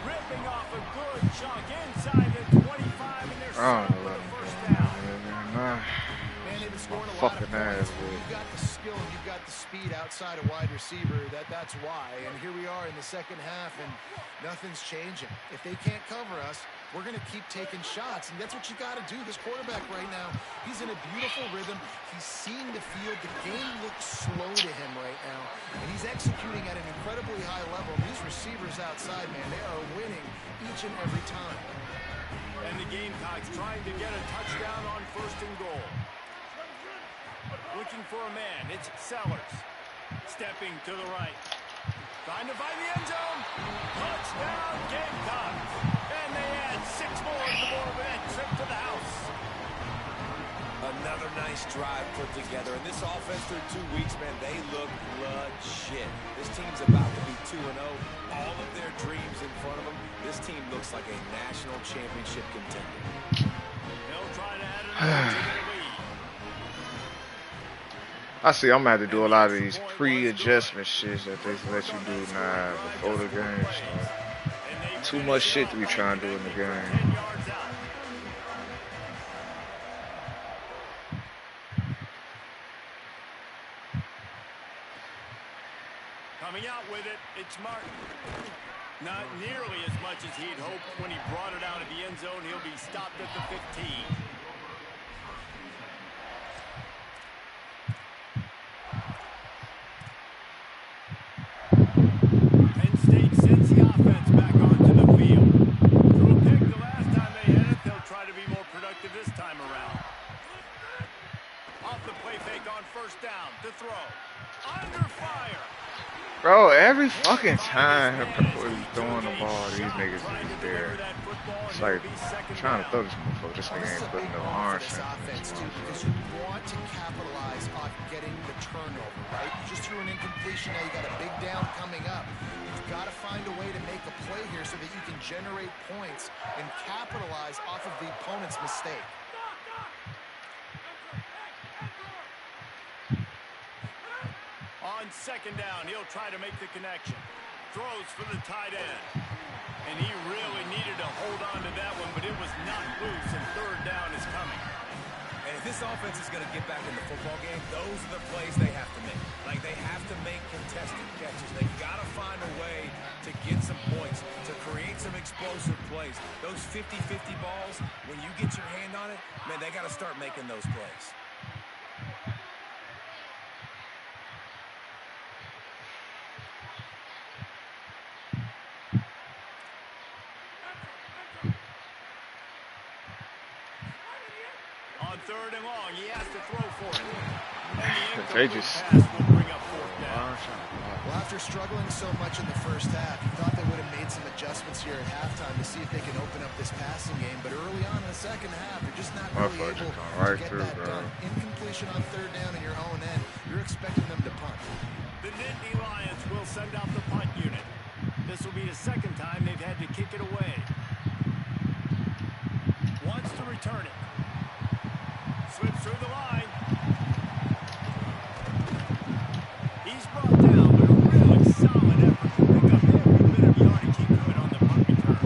Ripping off a good chunk inside the 25, and they're set up with a first down. Man, they've been scoring a lot of points. You've got the skill and you've got the speed outside a wide receiver. That's why. And here we are in the second half, and nothing's changing. If they can't cover us, we're going to keep taking shots, and that's what you got to do. This quarterback right now, he's in a beautiful rhythm. He's seeing the field. The game looks slow to him right now, and he's executing at an incredibly high level. These receivers outside, man, they are winning each and every time. And the Gamecocks trying to get a touchdown on first and goal. Looking for a man, it's Sellers. Stepping to the right. Trying to find the end zone. Touchdown, Gamecocks. And they add 6 more to the board with that trip to the house. Another nice drive put together. And this offense through 2 weeks, man, they look legit. This team's about to be 2-0. All of their dreams in front of them. This team looks like a national championship contender. They'll try to add another to their lead. I see I'm going to have to do a lot of these pre-adjustment shits that they let you do now before the game starts. Too much shit to be trying to do in the game. Coming out with it, it's Martin. Not nearly as much as he'd hoped when he brought it out of the end zone. He'll be stopped at the 15. Penn State sends the offense back onto the field. Threw a pick the last time they had it. They'll try to be more productive this time around. Off the play fake on first down. down to throw. Under fire. Bro, every fucking time he's throwing the ball, these niggas is there. It's like, I'm trying to throw this motherfucker. This nigga ain't putting no arms in offense this too, because you want to capitalize on getting the turnover, right? You just threw an incompletion, now you got a big down coming up. You've got to find a way to make a play here so that you can generate points and capitalize off of the opponent's mistake. On second down, he'll try to make the connection. Throws for the tight end. And he really needed to hold on to that one, but it was not loose, and third down is coming. And if this offense is going to get back in the football game, those are the plays they have to make. Like, they have to make contested catches. They've got to find a way to get some points, to create some explosive plays. Those 50-50 balls, when you get your hand on it, man, they got to start making those plays. Third and long, he has to throw for it. And the They just pass will bring up fourth down. Well, after struggling so much in the first half, you thought they would have made some adjustments here at halftime to see if they can open up this passing game. But early on in the second half, they're just not really able to get that done. Incompletion on third down in your own end. You're expecting them to punt. The Nittany Lions will send out the punt unit. This will be the second time they've had to kick it away. Wants to return it. Slips through the line. He's brought down, but a really solid effort to pick up every bit of yardage he could on the punt return.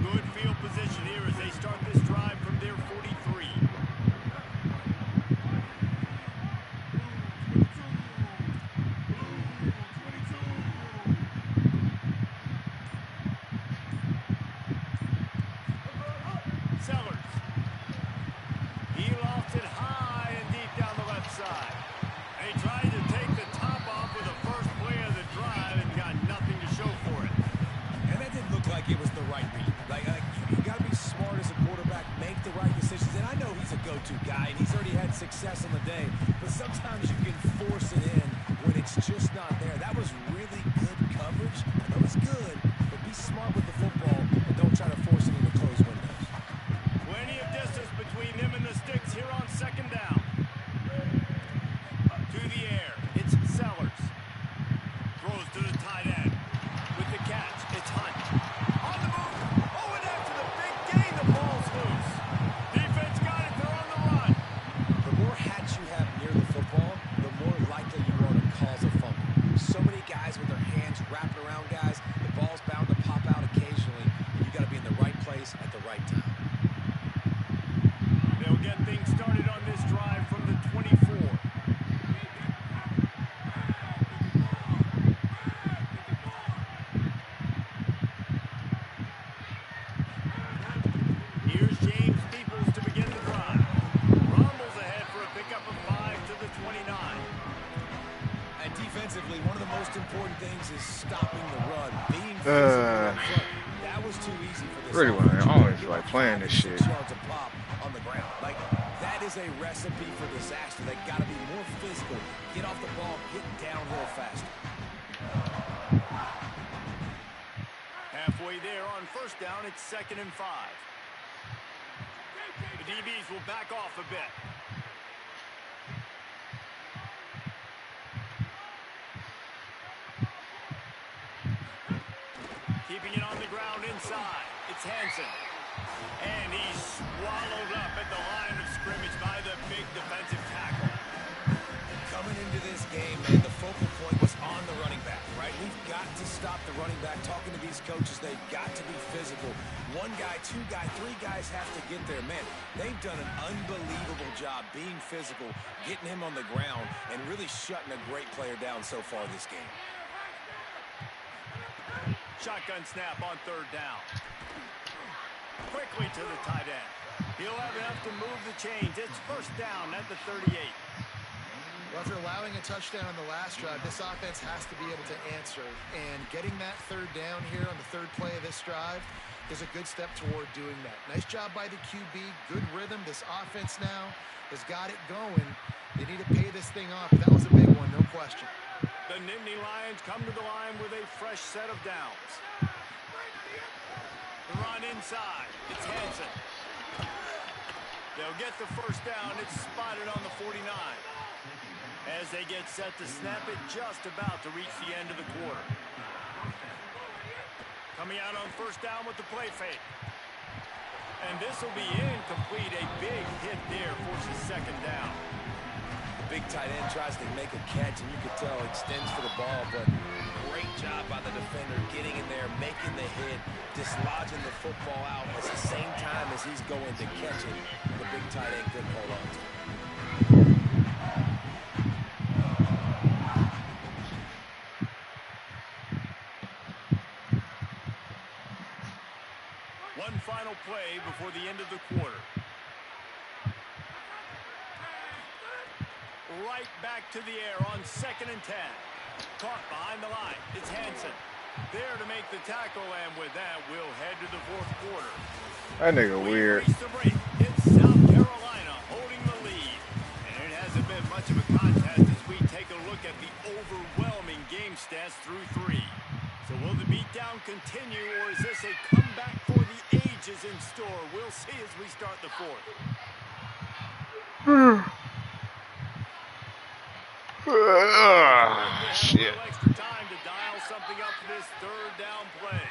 Good field position here as they start this drive from their 43. Guy, and he's already had success on the day, but sometimes you can force it in when it's just not there. That was really good coverage. That was good, but be smart with the football and don't try to force it into closed windows. Plenty of distance between him and the sticks here on second down. To the air, it's Sellers. Throws to the tight end. With the catch, it's Hunt. On the move. Oh, and after the big gain, the ball's loose. Defense got it. They're on the run. The more hats you have near the football, the more likely you are to cause a fumble. So many guys with their hands wrapping around guys, the ball's bound to pop out occasionally. You got to be in the right place at the right time. They'll get things started on this drive from the 24. Here's James Peoples to begin the drive. Rumbles ahead for a pickup of 5 to the 29. And defensively, one of the most important things is stopping the run, being physical up front. That was too easy for this. Really, when I always like playing this shit. Yards of pop on the ground. Like, that is a recipe for disaster. They got to be more physical, get off the ball, get downhill faster. Halfway there on first down, it's 2nd and 5. The DBs will back off a bit. Keeping it on the ground inside. It's Hansen. And he's swallowed up at the line of scrimmage by the big defensive tackle. Coming into this game, man, the focal point was on the running back, right? We've got to stop the running back. Talking to these coaches, they've got to be physical. One guy, two guy, three guys have to get there. Man, they've done an unbelievable job being physical, getting him on the ground, and really shutting a great player down so far this game. Shotgun snap on third down. Quickly to the tight end. He'll have enough to move the chains. It's first down at the 38. Well, after allowing a touchdown on the last drive, this offense has to be able to answer. And getting that third down here on the third play of this drive is a good step toward doing that. Nice job by the QB. Good rhythm. This offense now has got it going. They need to pay this thing off. That was a big one, no question. The Nittany Lions come to the line with a fresh set of downs. The run inside. It's Hansen. They'll get the first down. It's spotted on the 49. As they get set to snap it, just about to reach the end of the quarter. Coming out on first down with the play fake. And this will be incomplete. A big hit there forces second down. The big tight end tries to make a catch, and you could tell extends for the ball, but great job by the defender getting in there, making the hit, dislodging the football out at the same time as he's going to catch it. The big tight end couldn't hold on to it. One final play before the end of the quarter. Right back to the air on 2nd and 10. Caught behind the line. It's Hansen. There to make the tackle, and with that, we'll head to the fourth quarter. That nigga weird. It's South Carolina holding the lead. And it hasn't been much of a contest as we take a look at the overwhelming game stats through 3. So will the beatdown continue, or is this a comeback for the ages in store? We'll see as we start the fourth. Shit. Extra time to dial something up for this third down play.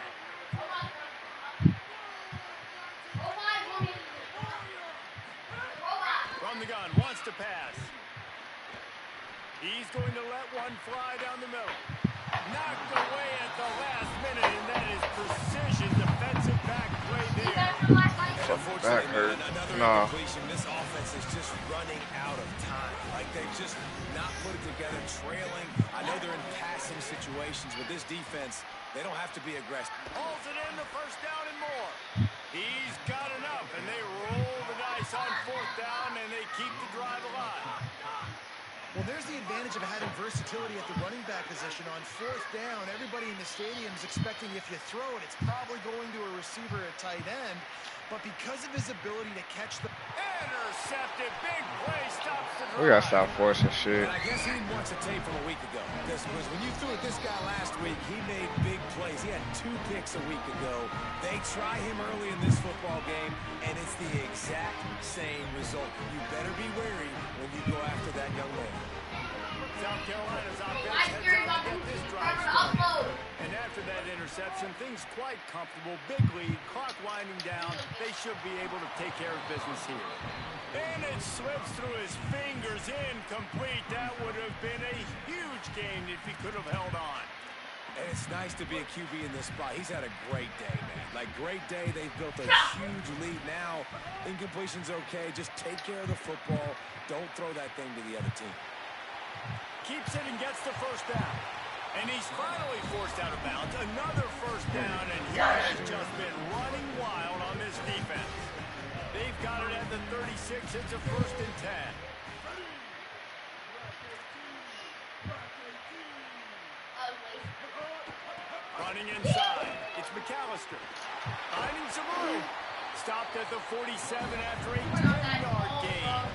From the gun, wants to pass. He's going to let one fly down the middle. Knocked away at the last minute, and that is precision defensive back play there. Back hurt. Another Nah. incompletion. This offense is just running out of time. Like they've just not put it together, trailing. I know they're in passing situations, but this defense, they don't have to be aggressive. Hauls it in the first down and more. He's got enough, and they roll the dice on fourth down, and they keep the drive alive. Well, there's the advantage of having versatility at the running back position. On fourth down, everybody in the stadium is expecting if you throw it, it's probably going to a receiver at tight end. But because of his ability to catch the... Intercepted. Big play stops the drive. We gotta stop forcing shit. And I guess he didn't watch the tape from a week ago. Because when you threw at this guy last week, he made big plays. He had 2 picks a week ago. They try him early in this football game, and it's the exact same result. You better be wary when you go after that young man. South Carolina's offense heads out to get this drive started. And after that interception, things quite comfortable. Big lead, clock winding down. They should be able to take care of business here. And it slips through his fingers, incomplete. That would have been a huge gain if he could have held on. And it's nice to be a QB in this spot. He's had a great day, man. Like, great day. They've built a huge lead now. Incompletion's okay. Just take care of the football. Don't throw that thing to the other team. Keeps it and gets the first down. And he's finally forced out of bounds. Another first down, and he has just been running wild on this defense. They've got it at the 36. It's a 1st and 10. Running inside. It's McAllister. Finding some room. Stopped at the 47 after a 10-yard gain.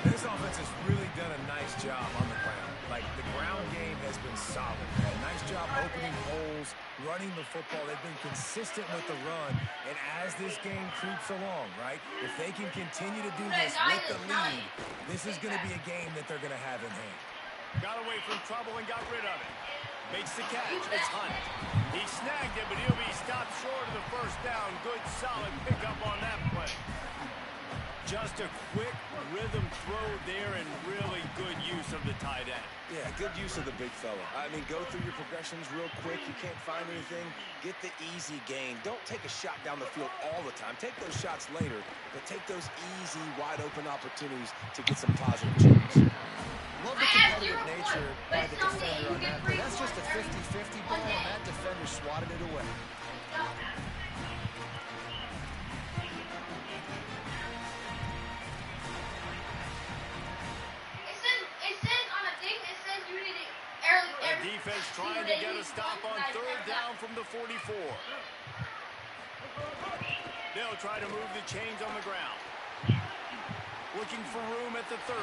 This offense has really done a nice job on the ground. Like, the ground game has been solid. A nice job opening holes, running the football. They've been consistent with the run. And as this game creeps along, right, if they can continue to do this with the lead, this is going to be a game that they're going to have in hand. Got away from trouble and got rid of it. Makes the catch. It's Hunt. He snagged it, but he'll be stopped short of the first down. Good, solid pickup on that play. Just a quick rhythm throw there and really good use of the tight end. Yeah, good use of the big fella. I mean, go through your progressions real quick. You can't find anything. Get the easy gain. Don't take a shot down the field all the time. Take those shots later, but take those easy, wide-open opportunities to get some positive change. Love the competitive nature by the defender on that, but that's just a 50-50 ball, and that defender swatted it away. defense trying to get a stop on third down from the 44. They'll try to move the chains on the ground. Looking for room at the 30.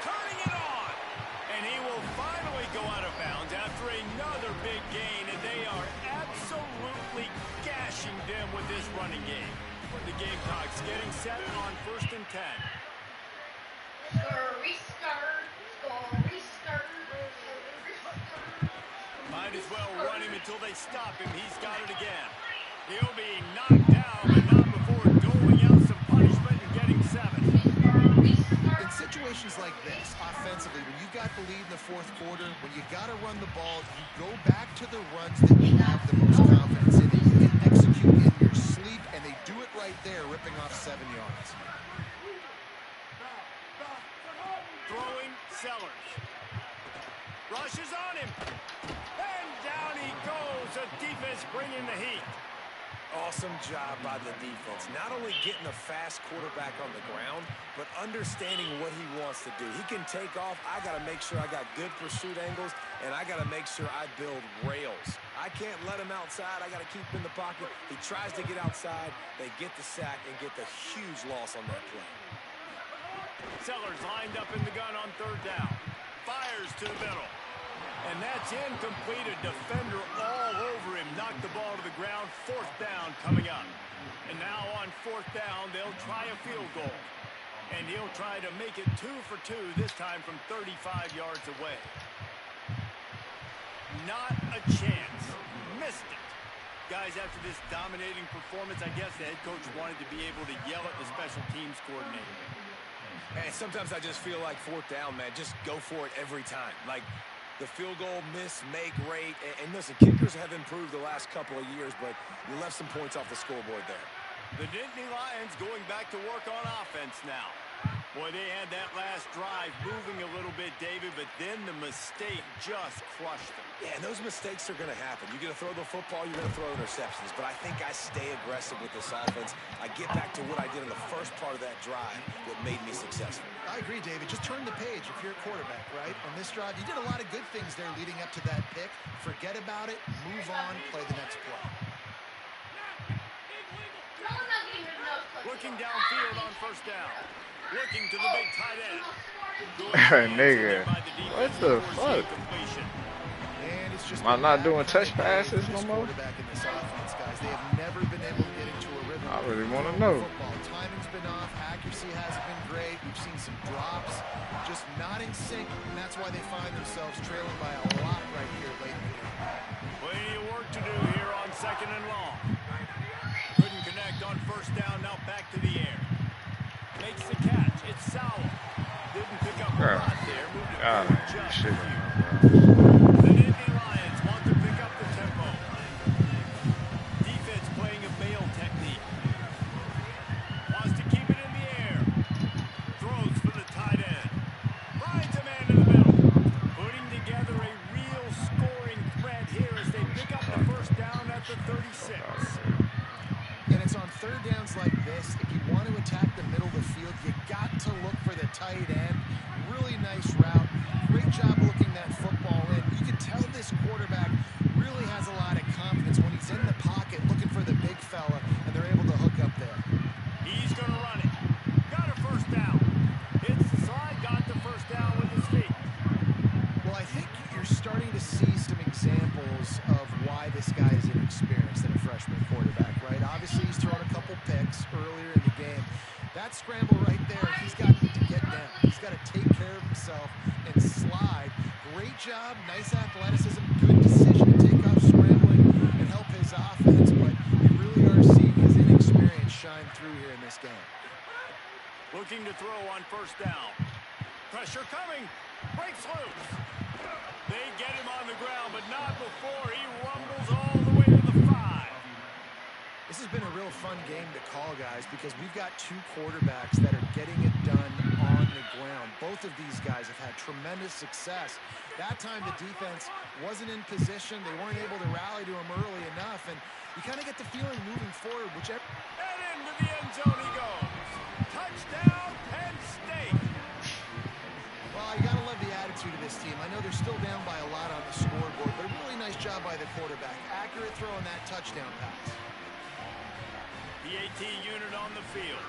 Turning it on. And he will finally go out of bounds after another big gain, and they are absolutely gashing them with this running game. The Gamecocks getting set on 1st and 10. Might as well run him until they stop him. He's got it again. He'll be knocked down, but not before doling out some punishment and getting 7. In situations like this, offensively, when you got the lead in the 4th quarter, when you got to run the ball, you go back to the runs that you have the most confidence in, that you can execute in your sleep, and they do it right there, ripping off 7 yards. Throwing Sellers. Rushes on him. And down he goes. The defense bringing the heat. Awesome job by the defense. Not only getting a fast quarterback on the ground, but understanding what he wants to do. He can take off. I got to make sure I got good pursuit angles, and I got to make sure I build rails. I can't let him outside. I got to keep him in the pocket. He tries to get outside. They get the sack and get the huge loss on that play. Sellers lined up in the gun on 3rd down. Fires to the middle. And that's incomplete. A defender all over him. Knocked the ball to the ground. 4th down coming up. And now on 4th down, they'll try a field goal. And he'll try to make it 2 for 2, this time from 35 yards away. Not a chance. Missed it. Guys, after this dominating performance, I guess the head coach wanted to be able to yell at the special teams coordinator. And sometimes I just feel like 4th down, man, just go for it every time. Like, the field goal miss, make rate. And listen, kickers have improved the last couple of years, but you left some points off the scoreboard there. The Nittany Lions going back to work on offense now. Boy, they had that last drive moving a little bit, David, but then the mistake just crushed them. Yeah, and those mistakes are going to happen. You're going to throw the football, you're going to throw interceptions. But I think I stay aggressive with this offense. I get back to what I did in the first part of that drive that made me successful. I agree, David. Just turn the page if you're a quarterback, right? On this drive, you did a lot of good things there leading up to that pick. Forget about it, move on, play the next play. Looking downfield on 1st down. Looking to the big tight end. Nigga, what the fuck? Am I not doing touch passes no more? They have never been able to get into a rhythm. I really want to know. Timing's been off. Accuracy hasn't been great. We've seen some drops. Just not in sync, and that's why they find themselves trailing by a lot right here late in the game. Plenty of work to do here on 2nd and long. Couldn't connect on 1st down. Now back to the air. Makes the catch. It's Sowell. Didn't pick up a lot there. Moved it forward just a few. The Nittany Lions want to pick up the tempo. Defense playing a bail technique. Wants to keep it in the air. Throws for the tight end. Finds a man in the middle. Putting together a real scoring threat here as they pick up the 1st down at the 36. And it's on 3rd downs like this. If you want to attack the middle of the field, you got to look for the tight end. Really nice route. Great job looking that football in. You can tell this quarterback really has a lot of confidence when he's in the pocket looking for the big fella, and they're able to hook up there. He's going to run it. Got a 1st down. Hits the slide, got the 1st down with his feet. Well, I think you're starting to see some examples of why this guy is inexperienced in a freshman quarterback, right? Obviously, he's thrown a couple picks earlier in the game. That scramble right there, he's got to get down. He's got to take care of himself and slide. Great job, nice athleticism, good decision to take off scrambling and help his offense, but you really are seeing his inexperience shine through here in this game. Looking to throw on 1st down. Pressure coming. Breaks loose. They get him on the ground, but not before he rumbles all the way to the 5. This has been a real fun game to call, guys, because we've got 2 quarterbacks that are getting it done on the ground. Both of these guys have had tremendous success. That time the defense wasn't in position. They weren't able to rally to him early enough, and you kind of get the feeling moving forward, whichever... And into the end zone he goes. Touchdown, Penn State. Well, you got to love the attitude of this team. I know they're still down by a lot on the scoreboard, but a really nice job by the quarterback. Accurate throw on that touchdown pass. The AT unit on the field.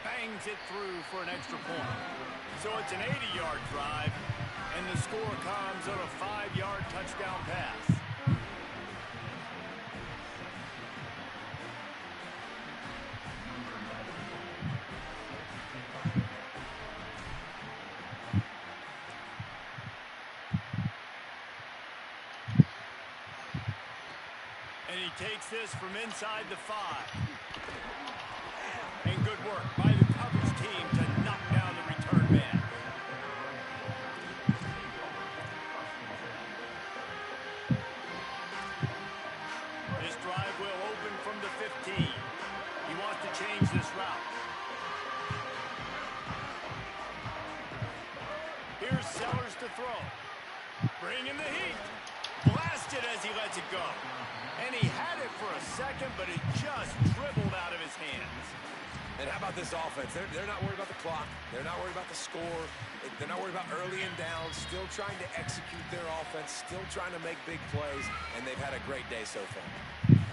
Bangs it through for an extra point. So it's an 80-yard drive, and the score comes on a 5-yard touchdown pass. And he takes this from inside the 5. And good work by the coverage team to knock down the return man. This drive will open from the 15. He wants to change this route. Here's Sellers to throw. Bringing the heat. Blasted as he lets it go. And he had it for a second, but it just dribbled out of his hands. And how about this offense? They're not worried about the clock. They're not worried about the score. They're not worried about early and down. Still trying to execute their offense. Still trying to make big plays. And they've had a great day so far.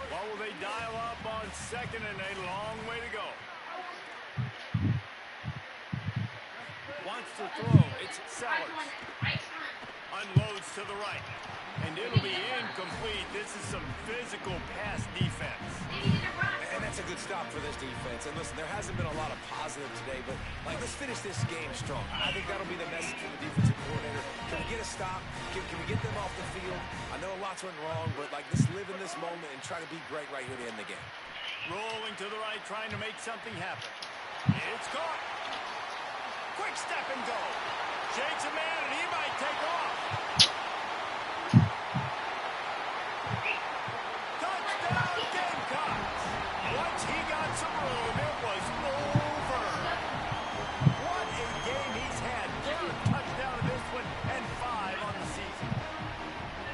What will they dial up on second and a long way to go? Wants to throw. It's Sellers. Unloads to the right. And it'll be incomplete. This is some physical pass defense. And that's a good stop for this defense. And listen, there hasn't been a lot of positive today, but let's finish this game strong. I think that'll be the message from the defensive coordinator. Can we get a stop? Can we get them off the field? I know lots went wrong, but let's live in this moment and try to be great right here to end the game. Rolling to the right, trying to make something happen. It's caught. Quick step and go. Shakes a man, and he might take off. Touchdown, Gamecocks. Once he got some room, it was over. What a game he's had. Third touchdown of this one, and 5 on the season.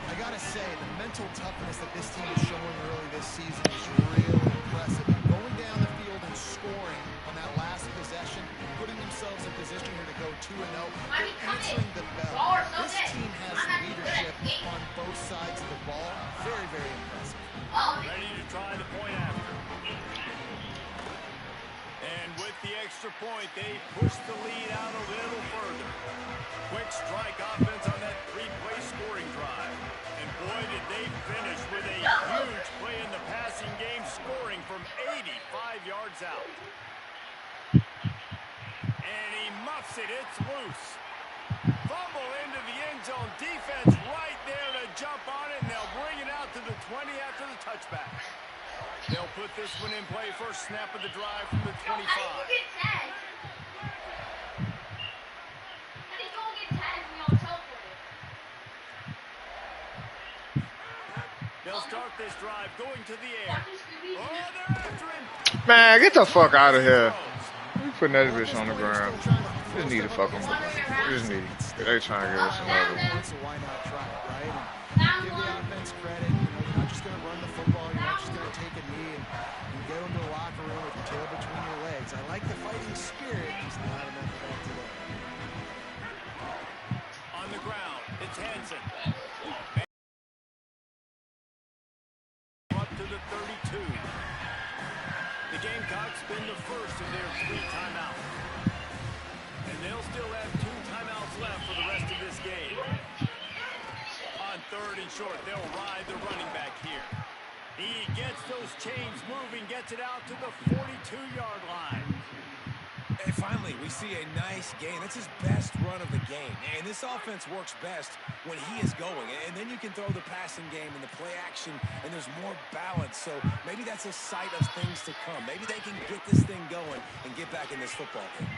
I gotta say, the mental toughness that this team is showing early this season is really impressive. Going down the field and scoring on that last possession, putting themselves in position here to go 2-0. They're answering the bell. This team has leadership on both sides of the ball. Very, very impressive. Ready to try the point after. And with the extra point, they push the lead out a little further. Quick strike offense on that 3-play scoring drive. And boy, did they finish with a huge play in the passing game, scoring from 85 yards out. And he muffs it. It's loose. Fumble into the end zone. Defense right there to jump on it, and they'll bring it out to the 20 after the touchback. They'll put this one in play. First snap of the drive from the 25. They'll start this drive going to the air. Oh, they're after him. Man, get the fuck out of here. We putting that bitch on the ground. Just need to fuck them. Just need it. They trying to give us another one. So why not try it, right? And give the offense credit. You're not just going to run the football. You're not just going to take a knee and go into the locker room with your tail between your legs. I like the fighting spirit. Just not enough of that today. On the ground, it's Hansen. Up to the 32. The Gamecocks spin the first of their 3 timeouts. And they'll still have 2 timeouts left for the rest of this game. On 3rd and short, they'll ride the running back here. He gets those chains moving, gets it out to the 42-yard line. And finally, we see a nice gain. That's his best run of the game. And this offense works best when he is going. And then you can throw the passing game and the play action, and there's more balance. So maybe that's a sight of things to come. Maybe they can get this thing going and get back in this football game.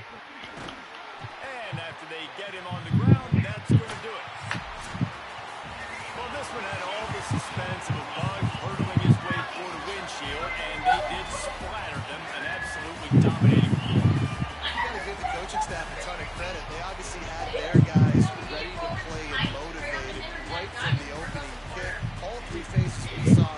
And after they get him on the ground, that's going to do it. Well, this one had all the suspense of a bug hurtling his way for the windshield, and they did splatter them an absolutely dominating performance. Give the coaching staff a ton of credit. They obviously had their guys ready to play and motivated right from the opening kick. All 3 phases we saw.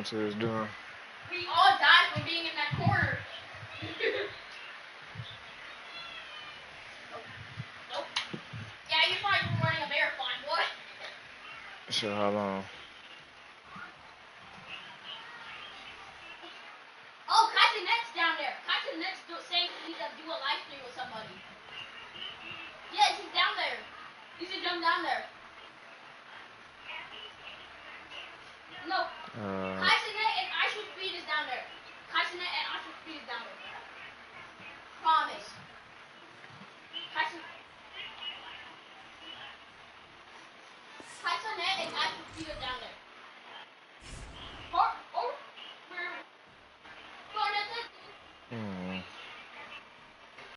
Devontae is doing. We all died from being in that corner. Nope. Yeah, you're probably running a marathon, boy. So how long? Oh, Kyson Next down there. Kyson Next saying he's gonna do a live stream with somebody. Yes, he's down there. You should jump down there. No. Kysonet and Ice Speed is down there. Kysonet and Ice Speed is down there. Promise. Kysonet and Ice Speed is down there. Or where?